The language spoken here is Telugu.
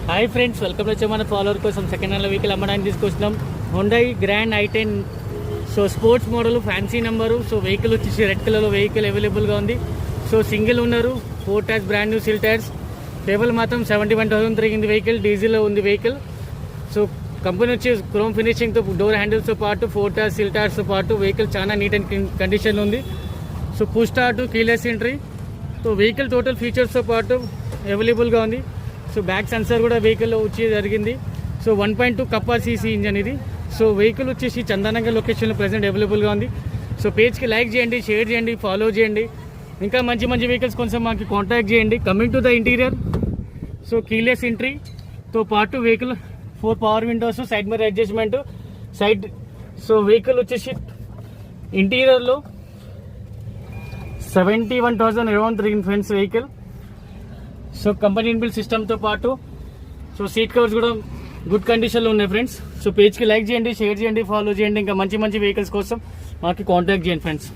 హాయ్ ఫ్రెండ్స్, వెల్కమ్ వచ్చే మన ఫాలోవర్ కోసం సెకండ్ హ్యాండ్ వెహికల్ అమ్మడానికి తీసుకొచ్చినాం. Hyundai Grand i10. So sports model, fancy number. So vehicle వచ్చేసి రెడ్ కలర్లో వెహికల్ అవైలబుల్గా ఉంది. సో సింగిల్ ఉన్నారు, 4 టైర్స్, బ్రాండ్ న్యూ సిల్ టైర్స్. కేవలం మాత్రం 71,000 తిరిగింది వెహికల్. డీజిల్లో ఉంది వెహికల్. సో కంపెనీ వచ్చి క్రోమ్ ఫినిషింగ్తో, డోర్ హ్యాండిల్స్తో పాటు 4 టైర్స్, సిల్ టైర్స్తో పాటు వెహికల్ చాలా నీట్ అండ్ కండిషన్లో ఉంది. So push start, keyless entry. So vehicle total ఫీచర్స్తో పాటు అవైలబుల్గా ఉంది. సో బ్యాక్ సెన్సర్ కూడా వెహికల్లో వచ్చి జరిగింది. సో 1.2 కప్పా సీసీ ఇంజన్ ఇది. సో వెహికల్ వచ్చేసి చందానగర్ లొకేషన్లో ప్రెసెంట్ అవైలబుల్గా ఉంది. సో పేజ్కి లైక్ చేయండి, షేర్ చేయండి, ఫాలో చేయండి. ఇంకా మంచి మంచి వెహికల్స్ కొంచెం మాకు కాంటాక్ట్ చేయండి. Coming to the interior, so keyless ఎంట్రీతో పాటు vehicle 4 power windows, side mirror adjustment, side. So vehicle వచ్చేసి ఇంటీరియర్లో 71,000 అరౌండ్ తిరిగింది friends vehicle. So company inbuilt సిస్టమ్తో పాటు సో సీట్ కవర్స్ కూడా గుడ్ కండిషన్లో ఉన్నాయి ఫ్రెండ్స్. సో పేజ్కి లైక్ చేయండి, షేర్ చేయండి, ఫాలో చేయండి. ఇంకా మంచి మంచి వెహికల్స్ కోసం మాకు కాంటాక్ట్ చేయండి ఫ్రెండ్స్.